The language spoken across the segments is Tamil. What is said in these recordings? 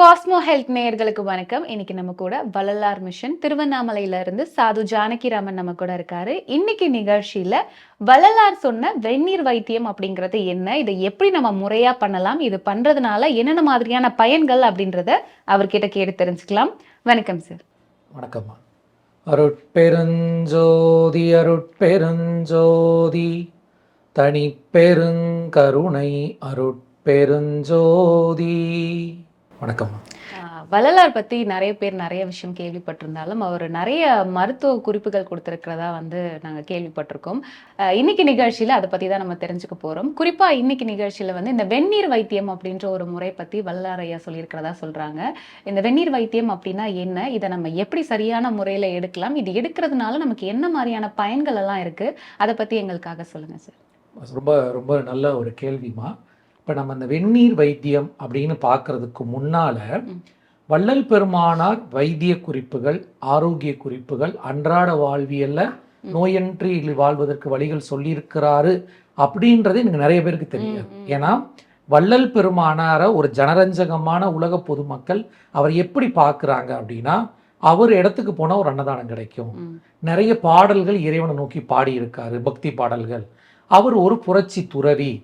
காஸ்மோ ஹெல்த் நேயர்களுக்கு வணக்கம். இன்னைக்கு நம்ம கூட வள்ளலார் மிஷன் திருவண்ணாமலையில இருந்து சாது ஜானகிராமன் நம்ம கூட இருக்காரு. இன்னைக்கு நிகழ்ச்சியில வள்ளலார் சொன்ன வெந்நீர் வைத்தியம் அப்படிங்கிறது என்ன, இதை எப்படி நம்ம முறையா பண்ணலாம், இது பண்றதுனால என்னென்ன மாதிரியான பயன்கள் அப்படின்றத அவர்கிட்ட கேட்டு தெரிஞ்சுக்கலாம். வணக்கம் சார். வணக்கம்மா. அருட்பெருஞ்சோதி அருட்பெருஞ்சோதி தனிப்பெருங்கருணை அருட்பெருஞ்சோதி. வணக்கம்மா. வள்ளலார் பத்தி நிறைய பேர் நிறைய விஷயம் கேள்விப்பட்டிருந்தாலும் அவர் நிறைய மருத்துவ குறிப்புகள் கொடுத்திருக்கிறதா நாங்க கேள்விப்பட்டிருக்கோம். இன்னைக்கு நிகழ்ச்சியில அதை பத்தி தான் நம்ம தெரிஞ்சுக்க போறோம். குறிப்பா இன்னைக்கு நிகழ்ச்சியில இந்த வெந்நீர் வைத்தியம் அப்படின்ற ஒரு முறை பத்தி வள்ளலார் ஐயா சொல்லியிருக்கிறதா சொல்றாங்க. இந்த வெந்நீர் வைத்தியம் அப்படின்னா என்ன, இதை நம்ம எப்படி சரியான முறையில எடுக்கலாம், இது எடுக்கிறதுனால நமக்கு என்ன மாதிரியான பயன்கள் எல்லாம் இருக்கு, அதை பத்தி எங்களுக்காக சொல்லுங்க சார். ரொம்ப ரொம்ப நல்ல ஒரு கேள்விமா. இப்போ நம்ம இந்த வெந்நீர் வைத்தியம் அப்படின்னு பார்க்கறதுக்கு முன்னால வள்ளல் பெருமானார் வைத்திய குறிப்புகள், ஆரோக்கிய குறிப்புகள், அன்றாட வாழ்வியல்ல நோயின்றி வாழ்வதற்கு வழிகள் சொல்லியிருக்கிறாரு அப்படின்றது எனக்கு நிறைய பேருக்கு தெரியாது. ஏன்னா வள்ளல் பெருமானார ஒரு ஜனரஞ்சகமான உலக பொதுமக்கள் அவர் எப்படி பார்க்குறாங்க அப்படின்னா, அவர் இடத்துக்கு போனால் ஒரு அன்னதானம் கிடைக்கும், நிறைய பாடல்கள் இறைவனை நோக்கி பாடியிருக்காரு, பக்தி பாடல்கள். அவர் ஒரு புரட்சி துறவி,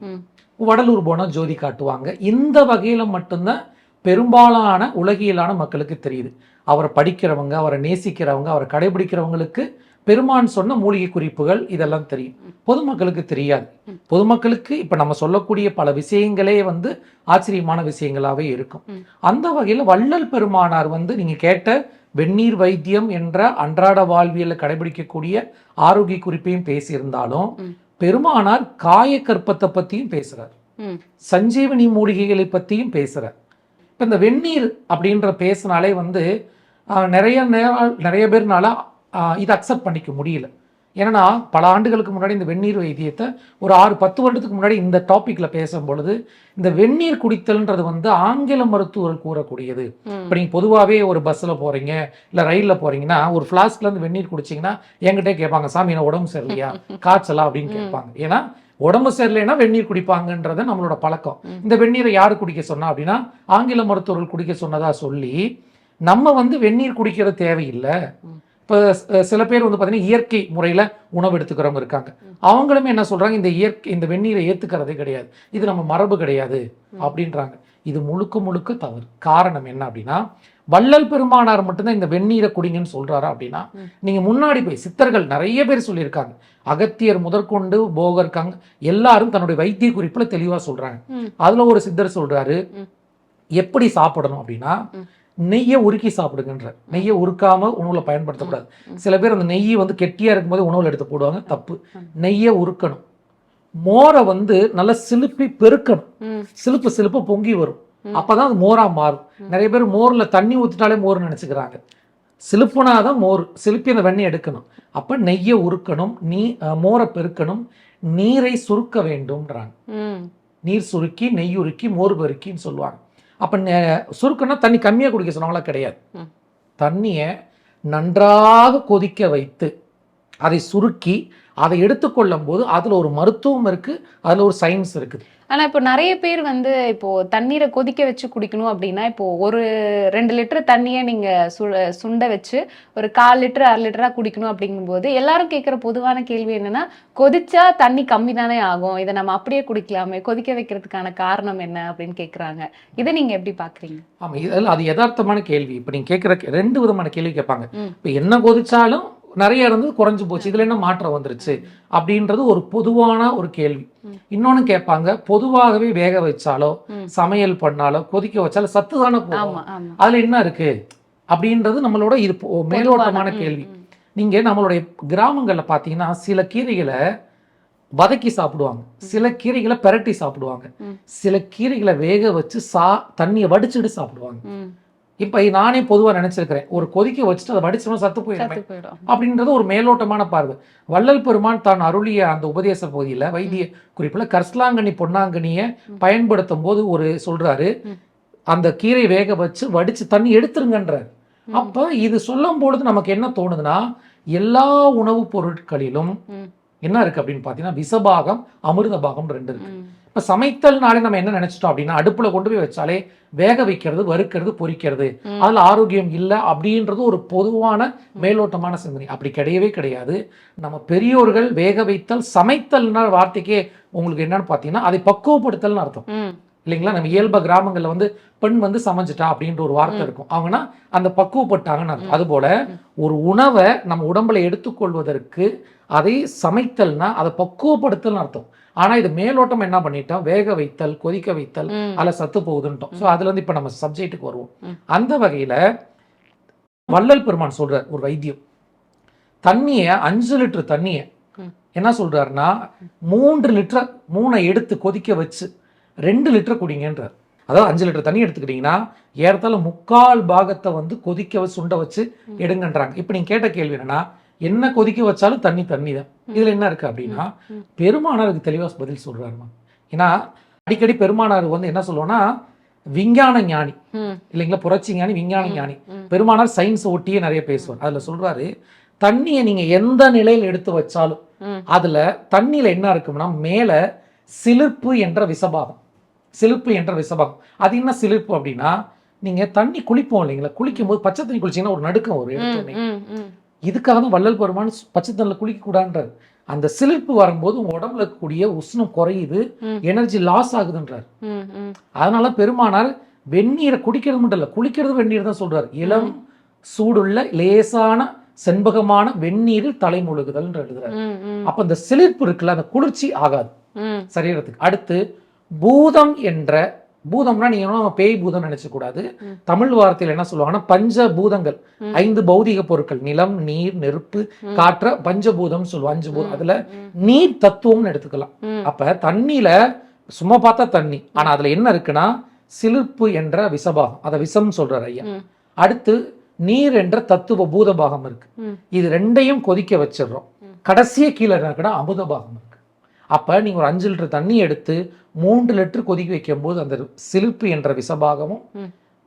வடலூர் போனால் ஜோதி காட்டுவாங்க. இந்த வகையில் மட்டும்தான் பெரும்பாலான உலகியலான மக்களுக்கு தெரியுது. அவரை படிக்கிறவங்க, அவரை நேசிக்கிறவங்க, அவரை கடைபிடிக்கிறவங்களுக்கு பெருமான் சொன்ன மூலிகை குறிப்புகள் இதெல்லாம் தெரியும். பொதுமக்களுக்கு தெரியாது. பொதுமக்களுக்கு இப்போ நம்ம சொல்லக்கூடிய பல விஷயங்களே ஆச்சரியமான விஷயங்களாகவே இருக்கும். அந்த வகையில் வள்ளல் பெருமானார் நீங்கள் கேட்ட வெந்நீர் வைத்தியம் என்ற அன்றாட வாழ்வியலை கடைபிடிக்கக்கூடிய ஆரோக்கிய குறிப்பையும் பேசியிருந்தாலும், பெருமானார் காயக்கற்பத்தை பற்றியும் பேசுகிறார், சஞ்சீவனி மூலிகைகளை பற்றியும் பேசுகிறார். இப்போ இந்த வெந்நீர் அப்படின்ற பேசினாலே நிறைய பேர்னால இதை அக்செப்ட் பண்ணிக்க முடியல. ஏன்னா பல ஆண்டுகளுக்கு முன்னாடி இந்த வெந்நீர் வைத்தியத்தை ஒரு 6-10 வருடத்துக்கு முன்னாடி இந்த டாப்பிக்கில் பேசும்பொழுது, இந்த வெந்நீர் குடித்தல்ன்றது ஆங்கில மருத்துவர்கள் கூறக்கூடியது. இப்போ நீங்கள் பொதுவாகவே ஒரு பஸ்ஸில் போகிறீங்க இல்லை ரயிலில் போகிறீங்கன்னா ஒரு ஃப்ளாஸ்க்லேருந்து வெந்நீர் குடிச்சிங்கன்னா என்கிட்டே கேட்பாங்க, சாமி என்ன உடம்பு சரியில்லையா, காய்ச்சலா அப்படின்னு கேட்பாங்க. ஏன்னா உடம்பு சரியில்லைன்னா வெந்நீர் குடிப்பாங்கன்றது நம்மளோட பழக்கம். இந்த வெந்நீரை யாரு குடிக்க சொன்னா அப்படின்னா ஆங்கில மருத்துவர்கள் குடிக்க சொன்னதா சொல்லி நம்ம வெந்நீர் குடிக்கிறது தேவையில்லை. இப்போ சில பேர் பார்த்தீங்கன்னா இயற்கை முறையில் உணவு எடுத்துக்கிறவங்க இருக்காங்க. அவங்களுமே என்ன சொல்கிறாங்க, இந்த வெந்நீரை ஏற்றுக்கிறதே கிடையாது, இது நம்ம மரபு கிடையாது அப்படின்றாங்க. இது முழுக்க முழுக்க தவறு. காரணம் என்ன அப்படின்னா, வள்ளல் பெருமானார் மட்டும்தான் இந்த வெந்நீரை குடிங்கன்னு சொல்கிறாரா அப்படின்னா, நீங்கள் முன்னாடி போய் சித்தர்கள் நிறைய பேர் சொல்லியிருக்காங்க. அகத்தியர் முதற்கொண்டு போகர் கங் எல்லாரும் தன்னுடைய வைத்திய குறிப்பில் தெளிவாக சொல்கிறாங்க. அதில் ஒரு சித்தர் சொல்கிறாரு, எப்படி சாப்பிடணும் அப்படின்னா நெய்யை உருக்கி சாப்பிடுங்கன்ற. நெய்யை உருக்காம உணவுல பயன்படுத்தக்கூடாது. சில பேர் அந்த நெய்யை கெட்டியா இருக்கும்போது உணவுல எடுத்து போடுவாங்க, தப்பு. நெய்யை உருக்கணும். மோரை நல்லா சிலுப்பி பெருக்கணும். சிலுப்பு பொங்கி வரும், அப்பதான் அது மோரா மாறும். நிறைய பேர் மோர்ல தண்ணி ஊத்திட்டாலே மோர்னு நினைச்சுக்கிறாங்க. சிலுப்புனாதான் மோர், சிலுப்பி அந்த வெண்ணெய் எடுக்கணும். அப்ப நெய்யை உருக்கணும், மோரை பெருக்கணும், நீரை சுருக்க வேண்டும்ன்றாங்க. நீர் சுருக்கி, நெய் உருக்கி, மோர் பெருக்கின்னு சொல்லுவாங்க. அப்போ சுருக்கன்னா தண்ணி கம்மியாக குடிக்க சொன்னாங்களா? கிடையாது. தண்ணியை நன்றாக கொதிக்க வைத்து அதை சுருக்கி அதை எடுத்துக்கொள்ளும் போது அதில் ஒரு மருத்துவம் இருக்குது, அதில் ஒரு சயின்ஸ் இருக்குது. ஆனால் இப்போ நிறைய பேர் இப்போ தண்ணீரை கொதிக்க வச்சு குடிக்கணும் அப்படின்னா, இப்போ ஒரு 2 லிட்டர் தண்ணியை நீங்கள் சுண்ட வச்சு ஒரு 1/4 லிட்டர் 1/2 லிட்டராக குடிக்கணும் அப்படிங்கும்போது எல்லாரும் கேட்குற பொதுவான கேள்வி என்னன்னா, கொதிச்சா தண்ணி கம்மி தானே ஆகும், இதை நம்ம அப்படியே குடிக்கலாமே, கொதிக்க வைக்கிறதுக்கான காரணம் என்ன அப்படின்னு கேட்குறாங்க. இதை நீங்கள் எப்படி பார்க்குறீங்க? ஆமாம், இதெல்லாம் அது யதார்த்தமான கேள்வி. இப்போ நீங்கள் கேட்குற 2 விதமான கேள்வி கேட்பாங்க. இப்போ என்ன கொதிச்சாலும் நிறைய குறைஞ்சு போச்சு, இதுல என்ன மாற்றம் வந்துருச்சு அப்படின்றது ஒரு பொதுவான ஒரு கேள்வி. இன்னொன்னு கேட்பாங்க, பொதுவாகவே வேக வச்சாலோ சமையல் பண்ணாலோ கொதிக்க வச்சாலோ சத்து தானே போகும், அதுல என்ன இருக்கு அப்படின்றது நம்மளோட இது மேலோட்டமான கேள்வி. நீங்க நம்மளுடைய கிராமங்கள்ல பாத்தீங்கன்னா சில கீரைகளை வதக்கி சாப்பிடுவாங்க, சில கீரைகளை பெரட்டி சாப்பிடுவாங்க, சில கீரைகளை வேக வச்சு தண்ணியை வடிச்சுட்டு சாப்பிடுவாங்க. இப்ப நானே பொதுவா நினைச்சிருக்கிறேன், ஒரு கொதிக்க வச்சுட்டு அதை வடிச்சோம்னா சத்து போயிடும் அப்படின்றது ஒரு மேலோட்டமான பார்வை. வள்ளல் பெருமான் தான் அருளிய அந்த உபதேச பகுதியில வைத்திய குறிப்புல கரிசலாங்கண்ணி பொன்னாங்கண்ணியை பயன்படுத்தும் போது ஒரு சொல்றாரு, அந்த கீரை வேக வச்சு வடிச்சு தண்ணி எடுத்துருங்கன்றார். அப்ப இது சொல்லும் பொழுது நமக்கு என்ன தோணுதுன்னா, எல்லா உணவுப் பொருட்களிலும் என்ன இருக்கு அப்படின்னு பார்த்தீங்கன்னா விசபாகம் அமிர்த பாகம் 2 இருக்கு. இப்போ சமைத்தல்னாலே நம்ம என்ன நினைச்சிட்டோம் அப்படின்னா அடுப்புல கொண்டு போய் வச்சாலே வேக வைக்கிறது, வறுக்கிறது, பொரிக்கிறது, அதுல ஆரோக்கியம் இல்லை அப்படின்றது ஒரு பொதுவான மேலோட்டமான சிந்தனை. அப்படி கிடையவே கிடையாது. நம்ம பெரியோர்கள் வேக வைத்தல், சமைத்தல்னா வார்த்தைக்கே உங்களுக்கு என்னன்னு பார்த்தீங்கன்னா அதை பக்குவப்படுத்தல்னு அர்த்தம் இல்லைங்களா? நம்ம இயல்ப கிராமங்கள்ல வந்து பெண் வந்து சமைச்சிட்டா அப்படின்ற ஒரு வார்த்தை இருக்கும். அவங்கன்னா அந்த பக்குவப்பட்டாங்கன்னு அர்த்தம். அதுபோல ஒரு உணவை நம்ம உடம்புல எடுத்துக்கொள்வதற்கு அதை சமைத்தல்னா அதை பக்குவப்படுத்தல்னு அர்த்தம். ஆனா இது மேலோட்டம் என்ன பண்ணிட்டோம், வேக வைத்தல், கொதிக்க வைத்தல், அதுல சத்து போகுதுன்ட்டோம். ஸோ அதுல இருந்து இப்ப நம்ம சப்ஜெக்ட்டுக்கு வருவோம். அந்த வகையில வள்ளல் பெருமான் சொல்ற ஒரு வைத்தியம், தண்ணிய 5 லிட்டர் தண்ணிய என்ன சொல்றாருன்னா 3 லிட்டர் 3 எடுத்து கொதிக்க வச்சு 2 லிட்டர் குடிங்கன்றார். அதாவது 5 லிட்டர் தண்ணி எடுத்துக்கிட்டீங்கன்னா ஏறத்தாழ 3/4 பாகத்தை வந்து கொதிக்க வச்சு சுண்ட வச்சு எடுங்கன்றாங்க. இப்ப நீங்க கேட்ட கேள்வி என்னன்னா, என்ன கொதிக்க வச்சாலும் தண்ணி தண்ணி தான். இதுல என்ன இருக்கு அப்படின்னா பெருமானாருக்கு தெளிவா பதில் சொல்றாருமா. ஏன்னா அடிக்கடி பெருமானார் வந்து என்ன சொல்லுவோம்னா விஞ்ஞான ஞானி இல்லைங்களா, புரட்சி ஞானி, விஞ்ஞான ஞானி. பெருமானார் சயின்ஸ் ஒட்டியே நிறைய பேசுவார். அதுல சொல்றாரு, தண்ணியை நீங்க எந்த நிலையில் எடுத்து வச்சாலும் அதுல தண்ணியில என்ன இருக்கும்னா மேல சிலிர்ப்பு என்ற விசபாகம், சிலிர்ப்பு என்ற விசபாகம். அது என்ன சிலிர்ப்பு அப்படின்னா, நீங்க தண்ணி குளிப்போம் இல்லைங்களா, குளிக்கும் போது பச்சை தண்ணி குளிச்சீங்கன்னா ஒரு நடுக்கம் ஒரு எடுத்தோடனே. இதுக்காக தான் வள்ளல் பெருமான் பச்சை தண்ணியில் குளிக்க கூடாதுன்றார். அந்த சிலிர்ப்பு வரும்போது உங்க உடம்புல இருக்கக்கூடிய உஷ்ணம் குறையுது, எனர்ஜி லாஸ் ஆகுதுன்றார். அதனால பெருமானார் வெந்நீரை குடிக்கிறது மட்டும் இல்ல, குளிக்கிறது வெந்நீர் தான் சொல்றாரு. இளம் சூடுள்ள லேசான செண்பகமான வெந்நீரில் தலை முழுகுதல் எழுதுறாரு. அப்ப இந்த சிலிர்ப்பு இருக்குல்ல, அந்த குளிர்ச்சி ஆகாது சரீரத்துக்கு. அடுத்து பூதம் என்ற, பூதம்னா நீங்க நம்ம பேய் பூதம் நினைச்ச கூடாது. தமிழ் வார்த்தையில் என்ன சொல்லுவாங்கன்னா பஞ்ச பூதங்கள், 5 பௌதிக பொருட்கள், நிலம், நீர், நெருப்பு, காற்ற பஞ்சபூதம் சொல்லுவோம். 5 பூதம். அதுல நீர் தத்துவம்னு எடுத்துக்கலாம். அப்ப தண்ணியில சும்மா பார்த்தா தண்ணி, ஆனா அதுல என்ன இருக்குன்னா சிலிர்ப்பு என்ற விசபாகம், அதை விஷம் சொல்றாரு ஐயா. அடுத்து நீர் என்ற தத்துவ பூத பாகம் இருக்கு. இது 2ஐயும் கொதிக்க வச்சிடறோம். கடைசியே கீழே இருக்குன்னா அமுத பாகம் இருக்கு. அப்ப நீங்க ஒரு 5 லிட்டர் தண்ணி எடுத்து 3 லிட்டர் கொதிக்க வைக்கும் போது அந்த சிலிர்ப்பு என்ற விசபாகமும்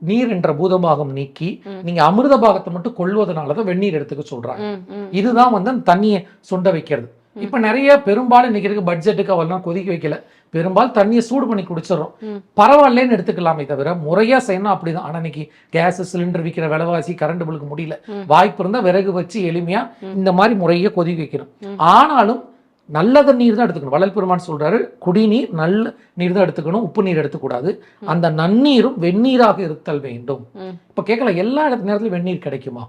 நீர் என்ற பூதபாகம் நீக்கி நீங்க அமிர்த பாகத்தை மட்டும் கொள்வதனாலதான் வெந்நீர் எடுத்துக்க சொல்றாங்க. இதுதான் வந்து அந்த தண்ணியை சுண்ட வைக்கிறது. இப்ப நிறைய பெரும்பாலும் இன்னைக்கு இருக்க பட்ஜெட்டுக்கு அவெல்லாம் கொதிக்க வைக்கல, பெரும்பாலும் தண்ணியை சூடு பண்ணி குடிச்சிடறோம். பரவாயில்லன்னு எடுத்துக்கலாமே தவிர முறையா செய்யணும் அப்படிதான். ஆனா இன்னைக்கு கேஸ் சிலிண்டர் விற்கிற விலைவாசி, கரண்ட் பில்லுக்கு முடியல, வாய்ப்பு இருந்தா விறகு வச்சு எளிமையா இந்த மாதிரி முறையை கொதிக்க வைக்கணும். ஆனாலும் நல்ல தண்ணீர் தான் எடுத்துக்கணும். வள்ளல் பெருமான் சொல்றாரு, குடிநீர் நல்ல நீர் தான் எடுத்துக்கணும், உப்பு நீர் எடுத்துக்கூடாது. அந்த நன்னீரும் வெந்நீராக இருத்தல் வேண்டும். இப்ப கேட்கல, எல்லா நேரத்திலும் வெந்நீர் கிடைக்குமா?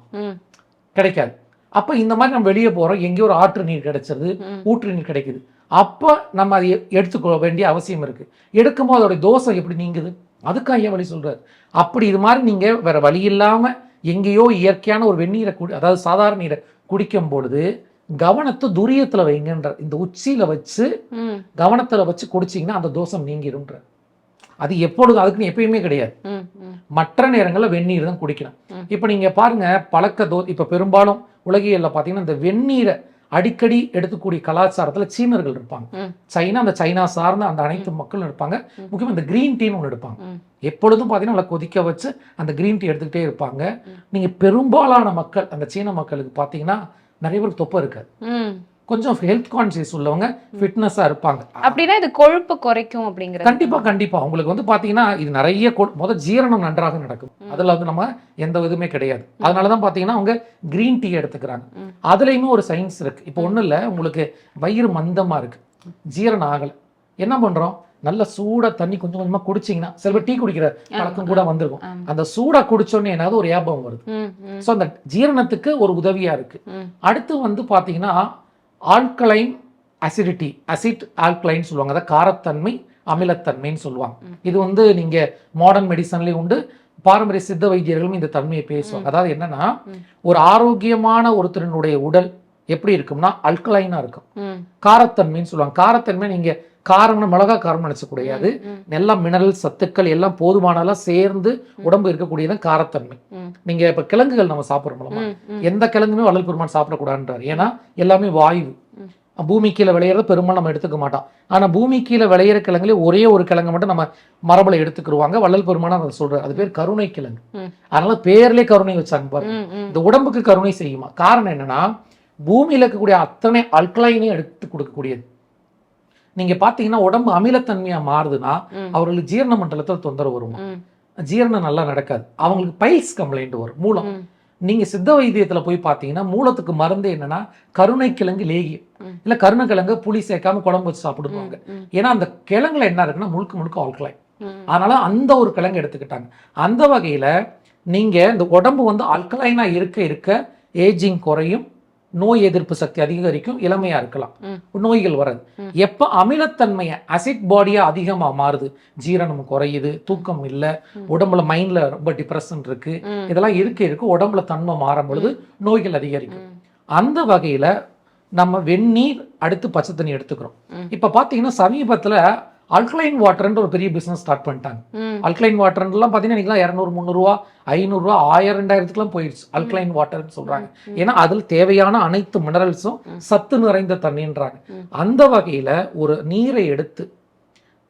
கிடைக்காது. அப்ப இந்த மாதிரி நம்ம வெளியே போறோம், எங்கேயோ ஒரு ஆற்று நீர் கிடைச்சிருது, ஊற்று நீர் கிடைக்குது. அப்ப நம்ம அதை எடுத்துக்கொள்ள வேண்டிய அவசியம் இருக்கு. எடுக்கும்போது அதோட தோசை எப்படி நீங்குது? அதுக்கு ஐயா வழி சொல்றாரு. அப்படி இது மாதிரி நீங்க வேற வழி இல்லாம எங்கேயோ இயற்கையான ஒரு வெந்நீரை அதாவது சாதாரண நீரை குடிக்கும் பொழுது கவனத்தை துரியத்துல வைங்கன்ற, இந்த உச்சியில வச்சு கவனத்துல வச்சு குடிச்சிங்கன்னா அந்த தோஷம் நீங்கிரும்ன்ற. அது எப்பொழுது, அதுக்குன்னு எப்பயுமே கிடையாது. மற்ற நேரங்கள்ல வெந்நீர் தான் குடிக்கணும். இப்ப நீங்க பாருங்க இப்ப பெரும்பாலும் உலகியல்ல பாத்தீங்கன்னா இந்த வெந்நீரை அடிக்கடி எடுத்துக்கூடிய கலாச்சாரத்துல சீனர்கள் இருப்பாங்க. அந்த சைனா சார்ந்த அந்த அனைத்து மக்களும் இருப்பாங்க. முக்கியமா இந்த கிரீன் டீன்னு ஒன்று எடுப்பாங்க. எப்பொழுதும் பாத்தீங்கன்னா நல்லா கொதிக்க வச்சு அந்த கிரீன் டீ எடுத்துக்கிட்டே இருப்பாங்க. நீங்க பெரும்பாலான மக்கள், அந்த சீன மக்களுக்கு பாத்தீங்கன்னா நிறைய பேருக்கு தொப்பை இருக்காது, கொஞ்சம் ஹெல்த் கான்சியஸ் உள்ளவங்க, ஃபிட்னஸா இருப்பாங்க. அப்படின்னா இது கொழுப்பு குறைக்கும் அப்படிங்கிறது கண்டிப்பா உங்களுக்கு வந்து பாத்தீங்கன்னா இது நிறைய முதல் ஜீரணம் நன்றாக நடக்கும். அதுல வந்து நம்ம எந்த இதுவுமே கிடையாது. அதனாலதான் பாத்தீங்கன்னா அவங்க கிரீன் டீ எடுத்துக்கிறாங்க. அதுலயுமே ஒரு சயின்ஸ் இருக்கு. இப்போ ஒண்ணும் இல்ல, உங்களுக்கு வயிறு மந்தமா இருக்கு, ஜீரணம் ஆகல, என்ன பண்றோம், நல்ல சூடா தண்ணி கொஞ்சம் கொஞ்சமா குடிச்சிங்கன்னா, சில பேர் டீ குடிக்கிற பழக்கம் கூட வந்திருக்கும், அந்த சூடா குடிச்சோன்னே ஏதாவது ஒரு ஏப்பம் வருது. ஸோ அந்த ஜீரணத்துக்கு ஒரு உதவியா இருக்கு. அடுத்து வந்து பாத்தீங்கன்னா ஆல்கலைன் அசிடிட்டி, அசிட் ஆல்கலைன் சொல்லுவாங்க, அதாவது காரத்தன்மை அமிலத்தன்மைன்னு சொல்லுவாங்க. இது வந்து நீங்க மாடர்ன் மெடிசன்லயும் உண்டு, பாரம்பரிய சித்த வைத்தியர்களும் இந்த தன்மையை பேசுவாங்க. அதாவது என்னன்னா, ஒரு ஆரோக்கியமான ஒருத்தருடைய உடல் எப்படி இருக்கும்னா அல்கலைனா இருக்கும். காரத்தன்மைன்னு சொல்லுவாங்க. காரத்தன்மை நீங்க காரம்னு மிளகா காரம் நினைச்ச கூடாது, எல்லாம் மினரல் சத்துக்கள் எல்லாம் போதுமானலாம் சேர்ந்து உடம்பு இருக்கக்கூடியதான் காரத்தன்மை. நீங்க இப்ப கிழங்குகள் நம்ம சாப்பிடுறோம், எந்த கிழங்குமே வள்ளல் பெருமான் சாப்பிடக்கூடாதுன்றார். ஏன்னா எல்லாமே வாயு, பூமி கீழே விளையிறது பெரும்பாலும் நம்ம எடுத்துக்க மாட்டோம். ஆனா பூமி கீழே விளையிற கிழங்குல ஒரே ஒரு கிழங்கு மட்டும் நம்ம மரபுல எடுத்துக்கிடுவாங்க. வள்ளல் பெருமானா அதை சொல்றாரு, அது பேர் கருணை கிழங்கு. அதனால பேர்லயே கருணை வச்சாங்க பாருங்க. இந்த உடம்புக்கு கருணை செய்யுமா? காரணம் என்னன்னா, பூமியில் இருக்கக்கூடிய அத்தனை அல்கலைனையும் எடுத்து கொடுக்கக்கூடியது. நீங்க பாத்தீங்கன்னா உடம்பு அமிலத்தன்மையா மாறுதுன்னா அவர்களுக்கு ஜீரண மண்டலத்தில் தொந்தரவு வருமா, ஜீரணம் நல்லா நடக்காது, அவங்களுக்கு பைல்ஸ் கம்ப்ளைண்ட் வரும், மூலம். நீங்க சித்த வைத்தியத்துல போய் பாத்தீங்கன்னா மூலத்துக்கு மருந்து என்னன்னா கருணைக்கிழங்கு லேகியம், இல்ல கருணைக்கிழங்கு புளி சேர்க்காம குழம்பு வச்சு சாப்பிடுவாங்க. ஏன்னா அந்த கிழங்குல என்ன இருக்குன்னா முழுக்க முழுக்க ஆல்கலைன். அதனால அந்த ஒரு கிழங்கு எடுத்துக்கிட்டாங்க. அந்த வகையில நீங்க இந்த உடம்பு வந்து அல்கலைனா இருக்க இருக்க ஏஜிங் குறையும், நோய் எதிர்ப்பு சக்தி அதிகரிக்கும், இளமையா இருக்கலாம், நோய்கள் வராது. எப்ப அமிலத்தன்மையை அசிட் பாடியா அதிகமா மாறுது, ஜீரணம் குறையுது, தூக்கம் இல்லை, உடம்புல மைண்ட்ல ரொம்ப டிப்ரெஷன் இருக்கு, இதெல்லாம் இருக்க உடம்புல தன்மை மாறும் பொழுது நோய்கள் அதிகரிக்கும். அந்த வகையில நம்ம வெந்நீர் அடுத்து பச்சை தண்ணி எடுத்துக்கிறோம். இப்ப பாத்தீங்கன்னா சமீபத்துல அல்கலைன் வாட்டர்ன்ற ஒரு பெரிய பிசினஸ் ஸ்டார்ட் பண்ணிட்டாங்க. அல்கலைன் வாட்டர்லாம் பார்த்தீங்கன்னா 200, 300, 500, 1000, 2000க்குலாம் போயிடுச்சு அல்கலைன் வாட்டர்னு சொல்றாங்க. ஏன்னா அதில் தேவையான அனைத்து மினரல்ஸும் சத்து நிறைந்த தண்ணின்றாங்க. அந்த வகையில ஒரு நீரை எடுத்து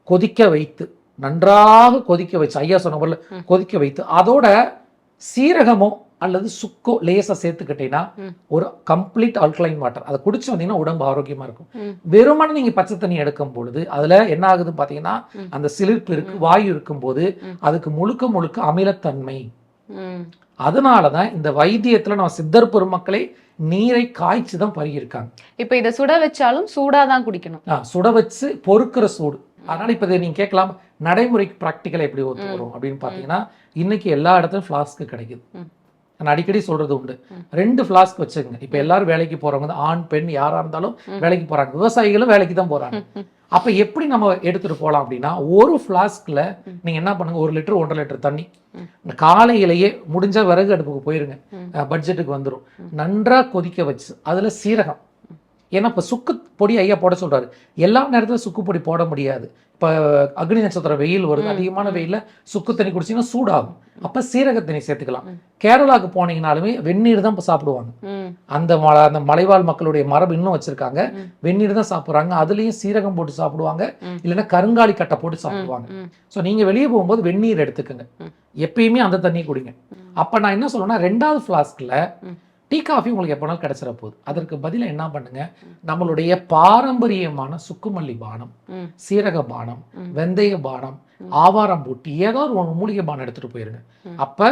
கொதிக்க வைத்து, நன்றாக கொதிக்க வச்சு, ஐயா சொன்ன போல கொதிக்க வைத்து, அதோட சீரகமோ அல்லது சுக்கோ லேசா சேர்த்துக்கிட்டீங்கன்னா ஒரு கம்ப்ளீட் அல்கலைன் வாட்டர், அதை குடிச்சு வந்தீங்கன்னா உடம்பு ஆரோக்கியமா இருக்கும். வெறுமனே நீங்க பச்சை தண்ணி எடுக்கும் பொழுது அதுல என்ன ஆகுது பாத்தீங்கன்னா அந்த சிலிர்ப்பு இருக்கு, வாயு இருக்கும் போது அதுக்கு முழுக்க முழுக்க அமிலத்தன்மை. அதனாலதான் இந்த வைத்தியத்துல நம்ம சித்தர் பெருமக்களே நீரை காய்ச்சி தான் பருகியிருக்காங்க. இப்ப இதை சுட வச்சாலும் சூடாதான் குடிக்கணும். சுட வச்சு பொறுக்கிற சூடு. அதனால இப்ப நீங்க கேட்கலாம் நடைமுறைக்கு பிராக்டிக்கலா எப்படி ஒத்து வரும் அப்படின்னு பாத்தீங்கன்னா, இன்னைக்கு எல்லா இடத்துலயும் ஃபிளாஸ்க் கிடைக்குது. நான் அடிக்கடி சொல்றது உண்டு, 2 ஃபிளாஸ்க் வச்சுக்கோங்க. இப்ப எல்லாரும் வேலைக்கு போறவங்க, ஆண் பெண் யாரா இருந்தாலும் வேலைக்கு போறாங்க, விவசாயிகளும் வேலைக்கு தான் போறாங்க. அப்ப எப்படி நம்ம எடுத்துட்டு போலாம் அப்படின்னா, ஒரு ஃபிளாஸ்க்ல நீங்க என்ன பண்ணுங்க, 1 லிட்டர் 1.5 லிட்டர் தண்ணி காலையிலேயே முடிஞ்ச விறகு அடுப்புக்கு போயிருங்க, பட்ஜெட்டுக்கு வந்துடும். நன்றா கொதிக்க வச்சு அதுல சீரகம், ஏன்னா இப்ப சுக்கு பொடி ஐயா போட சொல்றாரு, எல்லா நேரத்துல சுக்கு பொடி போட முடியாது. இப்ப அக்னி நட்சத்திரம் வெயில் வருது, அதிகமான வெயில சுக்கு தண்ணி குடிச்சீங்கன்னா சூடாகும், அப்ப சீரக தண்ணி சேர்த்துக்கலாம். கேரளாவுக்கு போனீங்கனாலுமே வெந்நீர் தான் சாப்பிடுவாங்க. அந்த மலைவாழ் மக்களுடைய மரபு இன்னும் வச்சிருக்காங்க, வெந்நீர் தான் சாப்பிடுறாங்க. அதுலயும் சீரகம் போட்டு சாப்பிடுவாங்க, இல்லைன்னா கருங்காலி கட்டை போட்டு சாப்பிடுவாங்க. ஸோ நீங்க வெளியே போகும்போது வெந்நீர் எடுத்துக்கோங்க, எப்பயுமே அந்த தண்ணி குடிங்க. அப்ப நான் என்ன சொல்றேன்னா, 2வது ஃபிளாஸ்க்ல டீ காஃபி உங்களுக்கு எப்போனாலும் கிடைச்சிட போகுது. அதற்கு பதிலாக என்ன பண்ணுங்க, நம்மளுடைய பாரம்பரியமான சுக்குமல்லி பானம், சீரக பானம், வெந்தய பானம், ஆவாரம் பூட்டி, ஏதாவது ஒரு மூலிகை பானம் எடுத்துட்டு போயிருங்க. அப்ப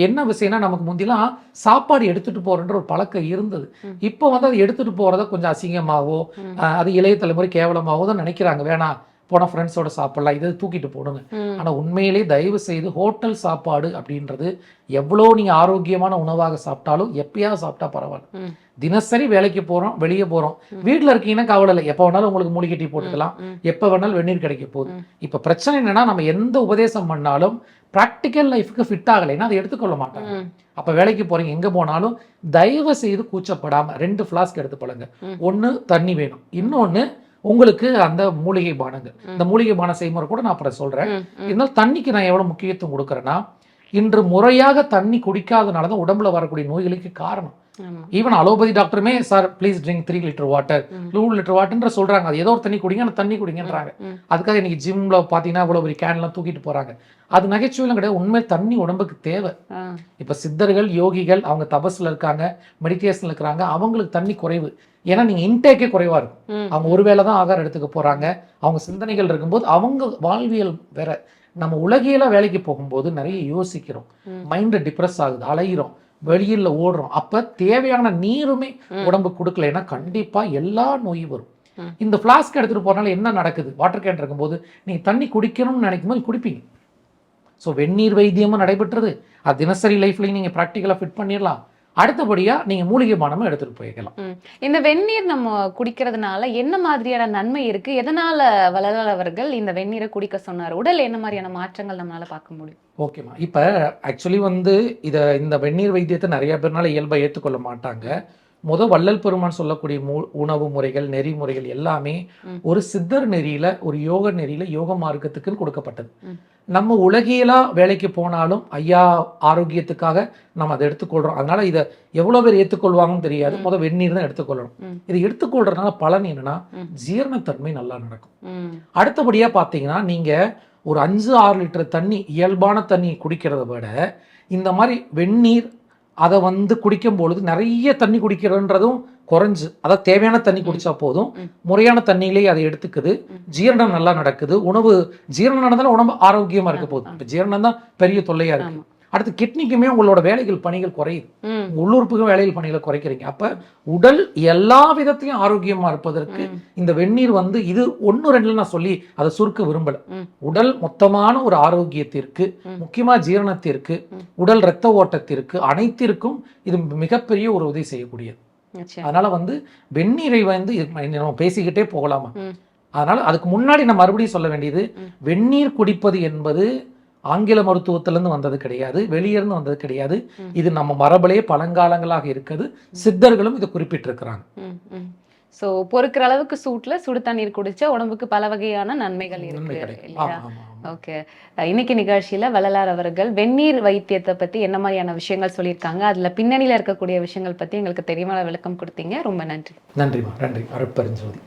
என்ன விஷயம்னா, நமக்கு முந்திலாம் சாப்பாடு எடுத்துட்டு போறன்ற ஒரு பழக்கம் இருந்தது. இப்போ வந்து அதை எடுத்துட்டு போறத கொஞ்சம் அசிங்கமாவோ, அது இளைய தலைமுறை கேவலமாவோ தான் நினைக்கிறாங்க. வேணாம், போன ஃப்ரெண்ட்ஸோட சாப்பிடலாம், இதை தூக்கிட்டு போடுங்க. ஆனா உண்மையிலே தயவு செய்து ஹோட்டல் சாப்பாடு அப்படின்றது எவ்வளோ நீங்க ஆரோக்கியமான உணவாக சாப்பிட்டாலும் எப்பயாவது சாப்பிட்டா பரவாயில்ல. தினசரி வேலைக்கு போறோம், வெளியே போறோம், வீட்டுல இருக்கீங்கன்னா கவலை இல்லை, எப்ப வேணாலும் உங்களுக்கு மூலிகை டீ போட்டுக்கலாம், எப்ப வேணாலும் வெந்நீர் கிடைக்க போகுது. இப்ப பிரச்சனை என்னன்னா, நம்ம எந்த உபதேசம் பண்ணாலும் பிராக்டிக்கல் லைஃபுக்கு ஃபிட் ஆகலைன்னா அதை எடுத்துக்கொள்ள மாட்டாங்க. அப்ப வேலைக்கு போறீங்க, எங்க போனாலும் தயவு செய்து கூச்சப்படாம 2 ஃபிளாஸ்க் எடுத்து பழங்க. 1 தண்ணி வேணும், இன்னொன்னு உங்களுக்கு அந்த மூலிகை பானங்கள். இந்த மூலிகை பான செய்முறை கூட நான் அப்புறம் சொல்றேன். இருந்தாலும் தண்ணிக்கு நான் எவ்வளவு முக்கியத்துவம் கொடுக்குறேன்னா, இன்று முறையாக தண்ணி குடிக்காதனாலதான் உடம்புல வரக்கூடிய நோய்களுக்கு காரணம். ஈவன் அலோபதி டாக்டருமே sir please drink 3 litre water, 2 litre வாட்டர்ன்ற சொல்றாங்க. அது ஏதோ ஒரு தண்ணி குடிங்க, அந்த தண்ணி குடிங்கன்றாங்க. அதுக்காக இன்னைக்கு ஜிம்ல பாத்தீங்கன்னா இவ்வளவு பெரிய கேன்லாம் தூக்கிட்டு போறாங்க. அது நகைச்சுவையெல்லாம் கிடையாது, உண்மை தண்ணி உடம்புக்கு தேவை. இப்ப சித்தர்கள், யோகிகள், அவங்க தபஸ்ல இருக்காங்க, மெடிடேஷன்ல இருக்கிறாங்க, அவங்களுக்கு தண்ணி குறைவு. ஏன்னா நீங்க இன்டேக்கே குறைவா இருக்கும். அவங்க ஒருவேளை தான் ஆகாரம் எடுத்துக்க போறாங்க, அவங்க சிந்தனைகள் இருக்கும்போது அவங்க வாழ்வியல் வேற. நம்ம உலகியல வேலைக்கு போகும்போது நிறைய யோசிக்கிறோம், மைண்ட் டிப்ரெஸ் ஆகுது, அலைகிறோம், வெளியில ஓடுறோம். அப்ப தேவையான நீருமே உடம்பு கொடுக்கலைன்னா கண்டிப்பா எல்லா நோயும் வரும். இந்த ஃபிளாஸ்க் எடுத்துட்டு போறனால என்ன நடக்குது, வாட்டர் கேன் இருக்கும்போது நீங்க தண்ணி குடிக்கணும்னு நினைக்கும் போது குடிப்பீங்க. ஸோ வெந்நீர் வைத்தியமும் நடைபெற்றது, அது தினசரி லைஃப்லையும் நீங்க ப்ராக்டிக்கலா ஃபிட் பண்ணிடலாம். அடுத்தபடியா நீங்க மூலிகை பானமும் எடுத்துட்டு போய்க்கலாம். இந்த வெந்நீர் நம்ம குடிக்கிறதுனால என்ன மாதிரியான நன்மை இருக்கு, எதனால வளர்ந்தவர்கள் இந்த வெந்நீரை குடிக்க சொன்னார், உடல் என்ன மாதிரியான மாற்றங்கள் நம்மளால பார்க்க முடியும்? ஓகேம்மா, இப்ப ஆக்சுவலி வந்து இந்த வெந்நீர் வைத்தியத்தை நிறைய பேர்னால இயல்பா ஏற்றுக்கொள்ள மாட்டாங்க. வள்ளல் பெருமான் சொல்லக்கூடிய உணவு முறைகள், நெறிமுறைகள் எல்லாமே ஒரு சித்தர் நெறியில, ஒரு யோக நெறியில, யோக மார்க்கத்துக்குன்னு கொடுக்கப்பட்டது. நம்ம உலகியலா வேலைக்கு போனாலும் ஐயா ஆரோக்கியத்துக்காக நம்ம அதை எடுத்துக்கொள்றோம். அதனால இதை எவ்வளவு பேர் ஏற்றுக்கொள்வாங்கன்னு தெரியாது. வெந்நீர் தான் எடுத்துக்கொள்ளணும். இதை எடுத்துக்கொள்றதுனால பலன் என்னன்னா, ஜீரணத்தன்மை நல்லா நடக்கும். அடுத்தபடியா பாத்தீங்கன்னா, நீங்க ஒரு 5-6 லிட்டர் தண்ணி, இயல்பான தண்ணி குடிக்கிறத விட இந்த மாதிரி வெந்நீர் அதை வந்து குடிக்கும் பொழுது நிறைய தண்ணி குடிக்கிறன்றதும் குறைஞ்சு, அதாவது தேவையான தண்ணி குடிச்சா போதும், முறையான தண்ணியிலேயே அதை எடுத்துக்குது, ஜீரணம் நல்லா நடக்குது. உணவு ஜீரணம் நடந்தாலும் உடம்பு ஆரோக்கியமா இருக்க போகுது. இப்போ ஜீரணம் தான் பெரிய தொல்லையா இருக்கு. அடுத்து கிட்னிக்குமே உங்களோட வேலைகள் பணிகள் குறையுது, உள்ளுறுப்புக்கும் வேலைகள் பணிகளை குறைக்கிறீங்க. அப்ப உடல் எல்லா விதத்திலையும் ஆரோக்கியமா இருப்பதற்கு இந்த வெந்நீர் வந்து இது 1-2 நான் சொல்லி அதை சுருக்க விரும்பல. உடல் மொத்தமான ஒரு ஆரோக்கியத்திற்கு, முக்கியமா ஜீரணத்திற்கு, உடல் இரத்த ஓட்டத்திற்கு, அனைத்திற்கும் இது மிகப்பெரிய ஒரு உதவி செய்யக்கூடியது. அதனால வந்து வெந்நீரை வந்து நம்ம பேசிக்கிட்டே போகலாமா. அதனால அதுக்கு முன்னாடி நான் மறுபடியும் சொல்ல வேண்டியது, வெந்நீர் குடிப்பது என்பது ஆங்கில மருத்துவத்திலிருந்து வந்தது கிடையாது, வெளியிருந்து வந்தது கிடையாது. இது நம்ம மரபிலே பழங்காலங்களாக இருக்குது. சித்தர்களும் இதை குறிப்பிட்டிருக்கிறாங்க. ஸோ பொறுக்கிற அளவுக்கு சூட்ல சுடு தண்ணீர் குடிச்சா உடம்புக்கு பல வகையான நன்மைகள் இருக்கு இல்லையா? ஓகே. இன்னைக்கு நிகழ்ச்சியில வள்ளலார் அவர்கள் வெந்நீர் வைத்தியத்தை பத்தி என்ன மாதிரியான விஷயங்கள் சொல்லியிருக்காங்க, அதுல பின்னணியில இருக்கக்கூடிய விஷயங்கள் பத்தி எங்களுக்கு தெளிவான விளக்கம் கொடுத்தீங்க. ரொம்ப நன்றி. நன்றிமா, நன்றி. அருட்பெருஞ்சோதி.